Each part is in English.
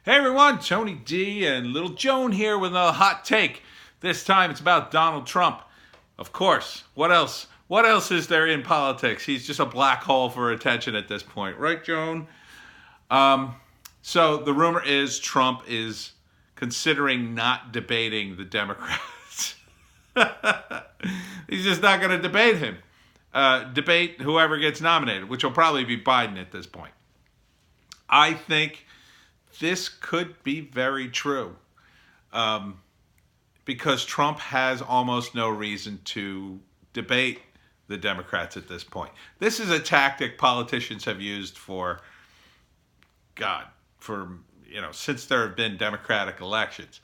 Hey everyone, Tony D and Little Joan here with another hot take. This time it's about Donald Trump. Of course. What else? What else is there in politics? He's just a black hole for attention at this point, right, Joan? Um, so the rumor is Trump is considering not debating the Democrats. He's just not going to debate him. Debate whoever gets nominated, which will probably be Biden at this point. I think this could be very true um, because Trump has almost no reason to debate the Democrats at this point. This is a tactic politicians have used for God, for since there have been Democratic elections.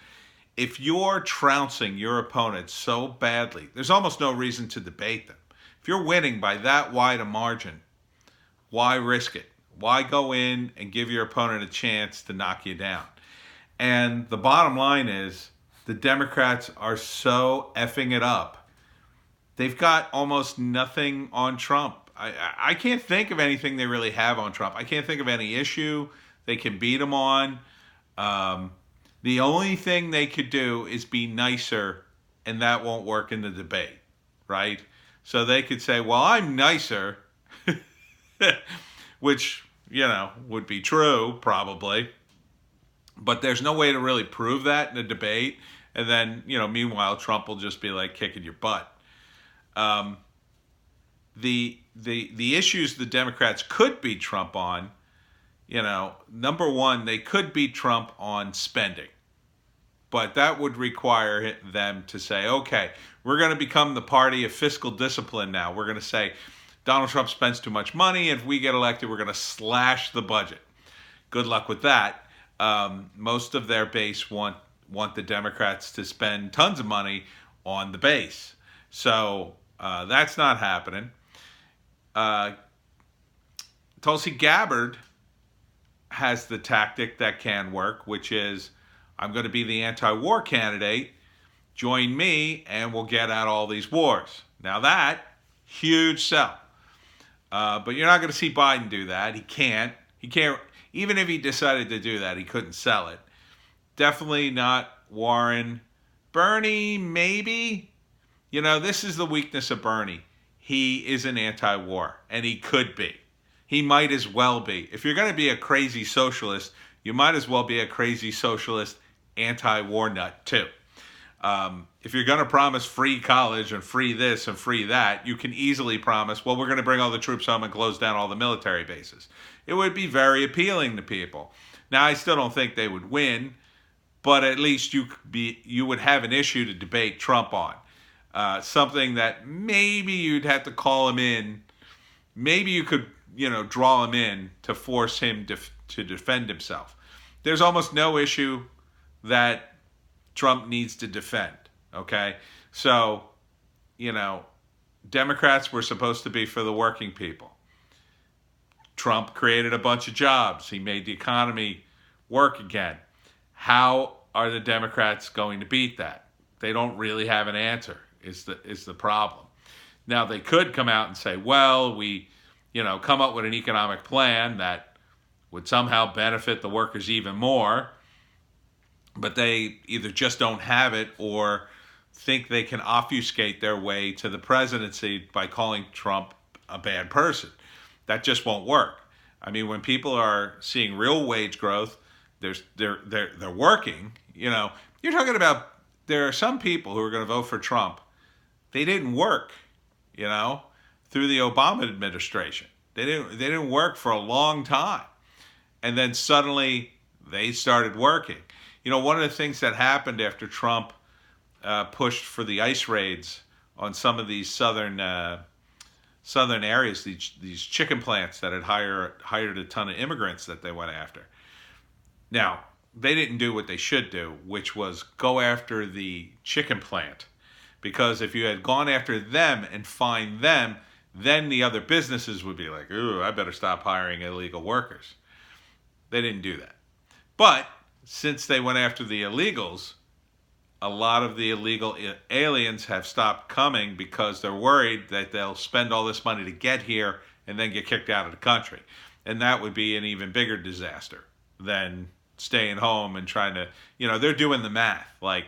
If you're trouncing your opponent so badly, there's almost no reason to debate them. If you're winning by that wide a margin, why risk it? Why go in and give your opponent a chance to knock you down? And the bottom line is the Democrats are so effing it up. They've got almost nothing on Trump. I can't think of anything they really have on Trump. I can't think of any issue they can beat him on. The only thing they could do is be nicer, and that won't work in the debate, right? So they could say, well, I'm nicer, which, would be true, probably. But there's no way to really prove that in a debate. And then, meanwhile, Trump will just be like kicking your butt. Um, the issues the Democrats could beat Trump on, number one, they could beat Trump on spending. But that would require them to say, okay, we're going to become the party of fiscal discipline now. We're going to say Donald Trump spends too much money. If we get elected, we're going to slash the budget. Good luck with that. Most of their base want the Democrats to spend tons of money on the base. So that's not happening. Tulsi Gabbard has the tactic that can work, which is I'm going to be the anti-war candidate. Join me and we'll get out all these wars. Now that, huge sell. But you're not going to see Biden do that. He can't. Even if he decided to do that, he couldn't sell it. Definitely not Warren. Bernie, maybe. This is the weakness of Bernie. He is an anti-war, and he could be. He might as well be. If you're going to be a crazy socialist, you might as well be a crazy socialist anti-war nut, too. If you're going to promise free college and free this and free that, you can easily promise, well, we're going to bring all the troops home and close down all the military bases. It would be very appealing to people. Now, I still don't think they would win, but at least you would have an issue to debate Trump on. Something that maybe you'd have to call him in. Maybe you could, draw him in to force him to defend himself. There's almost no issue that Trump needs to defend, okay? So, Democrats were supposed to be for the working people. Trump created a bunch of jobs. He made the economy work again. How are the Democrats going to beat that? They don't really have an answer, is the problem. Now, they could come out and say, well, we, come up with an economic plan that would somehow benefit the workers even more, but they either just don't have it or think they can obfuscate their way to the presidency by calling Trump a bad person. That just won't work. I mean, when people are seeing real wage growth, they're working. You're talking about there are some people who are going to vote for Trump. They didn't work, through the Obama administration. They didn't work for a long time, and then suddenly they started working. One of the things that happened after Trump pushed for the ICE raids on some of these southern areas, these chicken plants that had hired a ton of immigrants that they went after. Now, they didn't do what they should do, which was go after the chicken plant. Because if you had gone after them and fined them, then the other businesses would be like, ooh, I better stop hiring illegal workers. They didn't do that. But since they went after the illegals, a lot of the illegal aliens have stopped coming because they're worried that they'll spend all this money to get here and then get kicked out of the country. And that would be an even bigger disaster than staying home and trying to, they're doing the math. Like,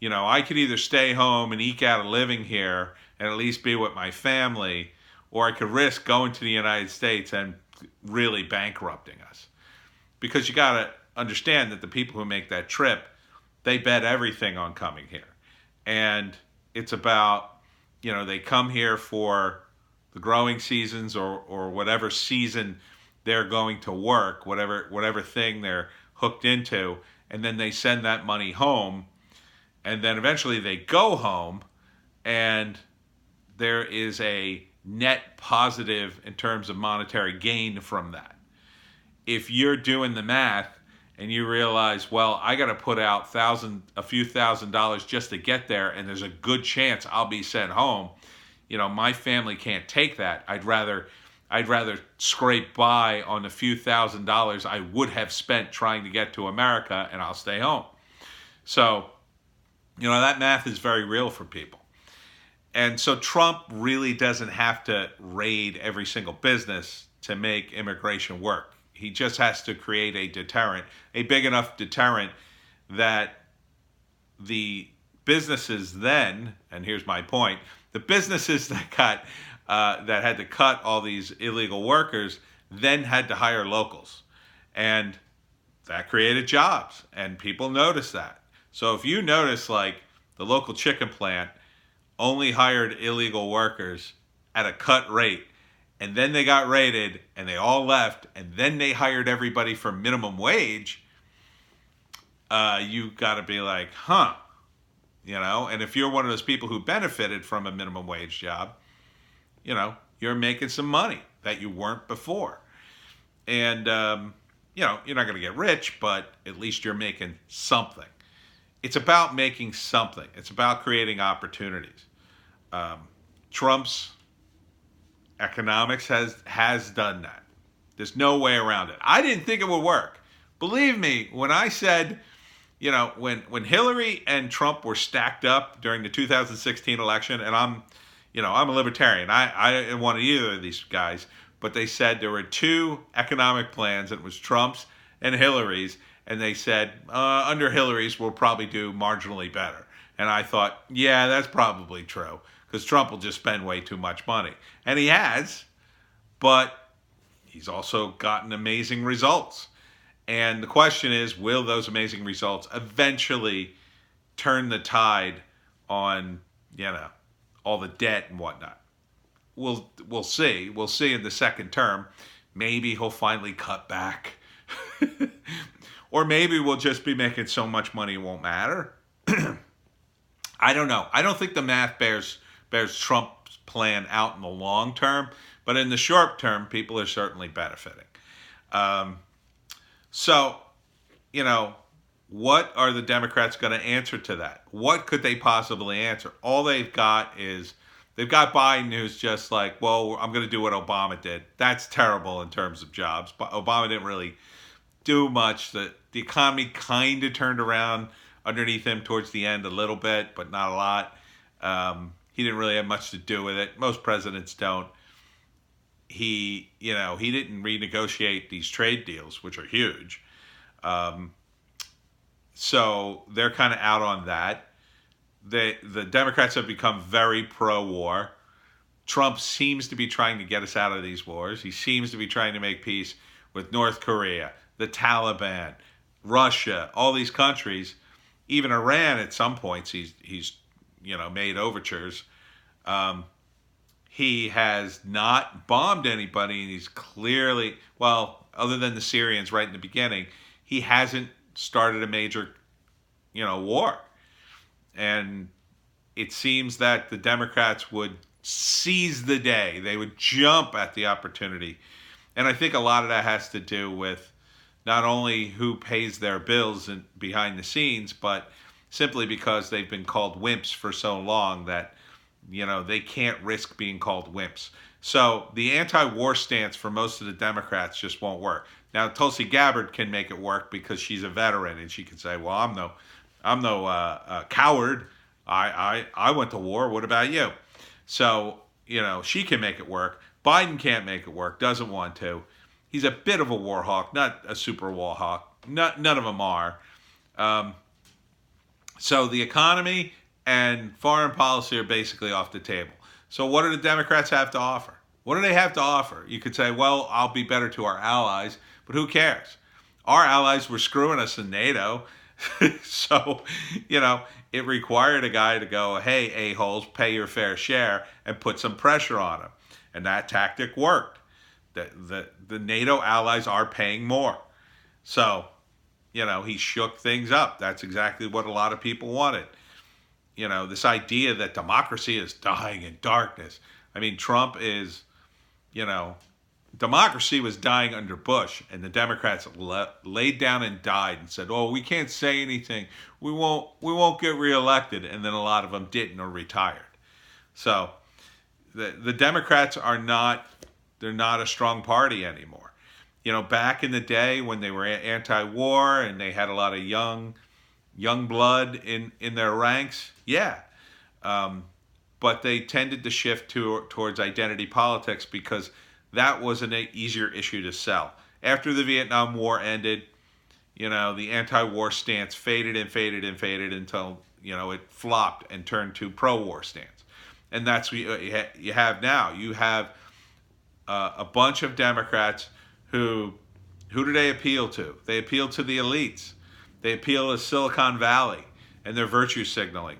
I could either stay home and eke out a living here and at least be with my family, or I could risk going to the United States and really bankrupting us. Because you got to understand that the people who make that trip, they bet everything on coming here. And it's about, they come here for the growing seasons or whatever season they're going to work, whatever thing they're hooked into, and then they send that money home, and then eventually they go home, and there is a net positive in terms of monetary gain from that. If you're doing the math and you realize, well, I got to put out a few $1,000s just to get there, and there's a good chance I'll be sent home, my family can't take that. I'd rather scrape by on the few $1,000s I would have spent trying to get to America, and I'll stay home. So, that math is very real for people. And so Trump really doesn't have to raid every single business to make immigration work. He just has to create a deterrent, a big enough deterrent that the businesses then, and here's my point, the businesses that had to cut all these illegal workers then had to hire locals. And that created jobs, and people noticed that. So if you notice, like, the local chicken plant only hired illegal workers at a cut rate, and then they got raided and they all left, and then they hired everybody for minimum wage, you got to be like, huh, and if you're one of those people who benefited from a minimum wage job, you're making some money that you weren't before. And, you're not going to get rich, but at least you're making something. It's about making something. It's about creating opportunities. Trump's economics has done that. There's no way around it. I didn't think it would work. Believe me, when I said, when Hillary and Trump were stacked up during the 2016 election, and I'm a libertarian. I didn't want either of these guys, but they said there were two economic plans, and it was Trump's and Hillary's, and they said, under Hillary's, we'll probably do marginally better. And I thought, yeah, that's probably true, because Trump will just spend way too much money. And he has, but he's also gotten amazing results. And the question is, will those amazing results eventually turn the tide on, all the debt and whatnot? We'll see. We'll see in the second term. Maybe he'll finally cut back. Or maybe we'll just be making so much money it won't matter. I don't know. I don't think the math bears Trump's plan out in the long term, but in the short term, people are certainly benefiting. So, what are the Democrats going to answer to that? What could they possibly answer? All they've got Biden, who's just like, well, I'm going to do what Obama did. That's terrible in terms of jobs. But Obama didn't really do much. The economy kind of turned around underneath him towards the end a little bit, but not a lot. He didn't really have much to do with it. Most presidents don't. He didn't renegotiate these trade deals, which are huge. So they're kind of out on that. The Democrats have become very pro-war. Trump seems to be trying to get us out of these wars. He seems to be trying to make peace with North Korea, the Taliban, Russia, all these countries, even Iran at some points. He's made overtures. He has not bombed anybody, and he's clearly, well, other than the Syrians right in the beginning, he hasn't started a major, war. And it seems that the Democrats would seize the day. They would jump at the opportunity. And I think a lot of that has to do with not only who pays their bills behind the scenes, but simply because they've been called wimps for so long that, they can't risk being called wimps. So the anti-war stance for most of the Democrats just won't work. Now, Tulsi Gabbard can make it work because she's a veteran, and she can say, well, I'm no coward. I went to war. What about you? So, she can make it work. Biden can't make it work, doesn't want to. He's a bit of a war hawk, not a super war hawk. none of them are. Um, so the economy and foreign policy are basically off the table. So what do the Democrats have to offer? What do they have to offer? You could say, well, I'll be better to our allies, but who cares? Our allies were screwing us in NATO. So, it required a guy to go, hey, a-holes, pay your fair share and put some pressure on them. And that tactic worked. The NATO allies are paying more. So, he shook things up. That's exactly what a lot of people wanted. This idea that democracy is dying in darkness. I mean, Trump is, democracy was dying under Bush, and the Democrats laid down and died and said, "Oh, we can't say anything. We won't get reelected." And then a lot of them didn't or retired. So the Democrats they're not a strong party anymore. Back in the day when they were anti-war and they had a lot of young blood in their ranks, yeah. But they tended to shift towards identity politics because that was an easier issue to sell. After the Vietnam War ended, the anti-war stance faded and faded and faded until, it flopped and turned to pro-war stance. And that's what you have now. You have a bunch of Democrats who do they appeal to? They appeal to the elites. They appeal to Silicon Valley and their virtue signaling.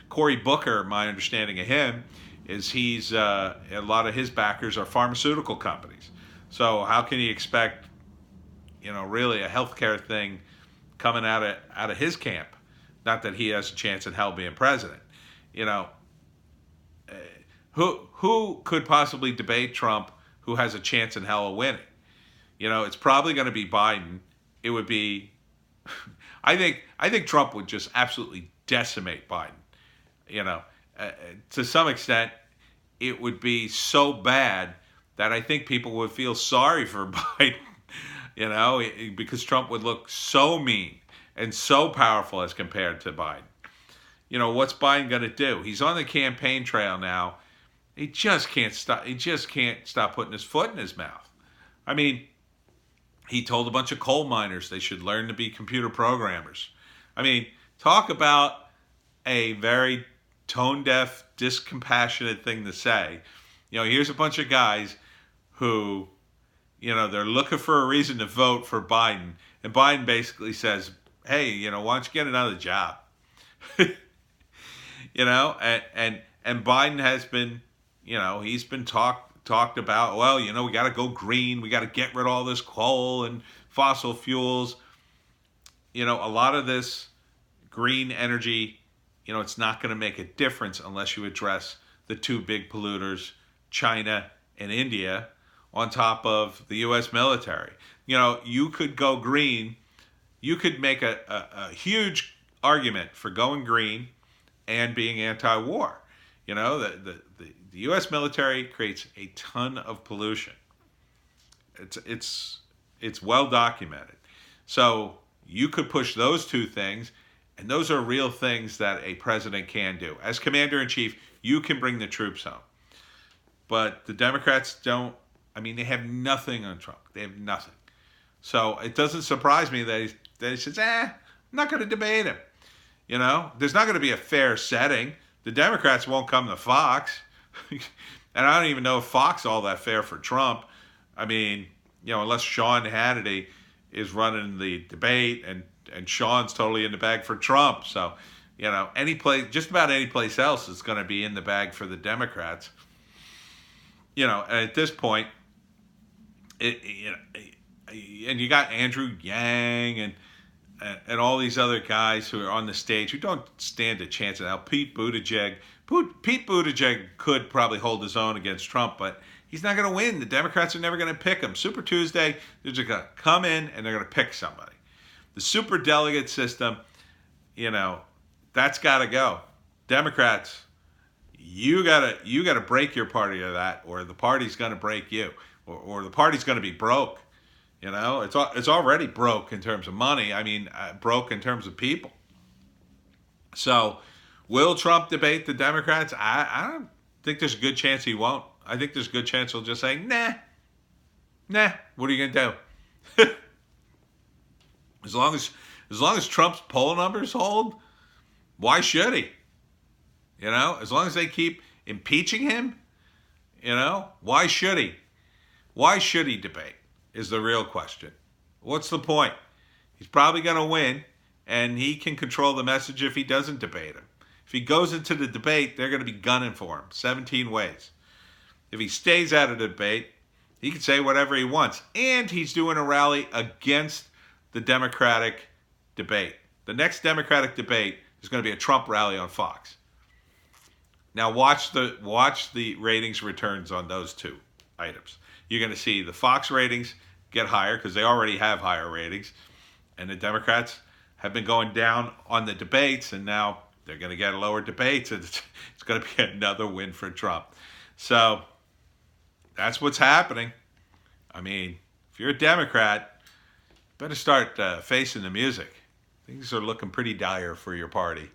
Cory Booker, my understanding of him, is a lot of his backers are pharmaceutical companies. So how can you expect, really a healthcare thing coming out of his camp? Not that he has a chance in hell being president. Who could possibly debate Trump who has a chance in hell of winning? It's probably going to be Biden. It would be, I think Trump would just absolutely decimate Biden. To some extent, it would be so bad that I think people would feel sorry for Biden, because Trump would look so mean and so powerful as compared to Biden. What's Biden going to do? He's on the campaign trail now. He just can't stop. He just can't stop putting his foot in his mouth. I mean, he told a bunch of coal miners they should learn to be computer programmers. I mean, talk about a very tone-deaf, discompassionate thing to say. Here's a bunch of guys who, they're looking for a reason to vote for Biden. And Biden basically says, hey, why don't you get another job? And Biden has been, he's been talked about, well, we got to go green. We got to get rid of all this coal and fossil fuels. A lot of this green energy, it's not going to make a difference unless you address the two big polluters, China and India, on top of the U.S. military. You could go green. You could make a huge argument for going green and being anti-war. The U.S. military creates a ton of pollution. It's well documented. So you could push those two things, and those are real things that a president can do. As commander-in-chief, you can bring the troops home. But the Democrats don't. I mean, they have nothing on Trump. They have nothing. So it doesn't surprise me that he says, I'm not going to debate him. There's not going to be a fair setting. The Democrats won't come to Fox. And I don't even know if Fox is all that fair for Trump. I mean, unless Sean Hannity is running the debate and Sean's totally in the bag for Trump. So, just about any place else is going to be in the bag for the Democrats. And at this point, and you got Andrew Yang and all these other guys who are on the stage who don't stand a chance at hell. Pete Buttigieg could probably hold his own against Trump, but he's not going to win. The Democrats are never going to pick him. Super Tuesday, they're just going to come in and they're going to pick somebody. The super delegate system, that's got to go. Democrats, you gotta break your party of that, or the party's going to break you, or the party's going to be broke. It's already broke in terms of money. I mean, broke in terms of people. So, will Trump debate the Democrats? I don't think there's a good chance he won't. I think there's a good chance he'll just say, nah, what are you going to do? As long as Trump's poll numbers hold, why should he? As long as they keep impeaching him, why should he? Why should he debate is the real question. What's the point? He's probably going to win, and he can control the message if he doesn't debate him. If he goes into the debate, they're going to be gunning for him 17 ways. If he stays out of the debate, he can say whatever he wants. And he's doing a rally against the Democratic debate. The next Democratic debate is going to be a Trump rally on Fox. Now watch the ratings returns on those two items. You're going to see the Fox ratings get higher because they already have higher ratings. And the Democrats have been going down on the debates, and now they're going to get lower debates, and it's going to be another win for Trump. So that's what's happening. I mean, if you're a Democrat, you better start facing the music. Things are looking pretty dire for your party.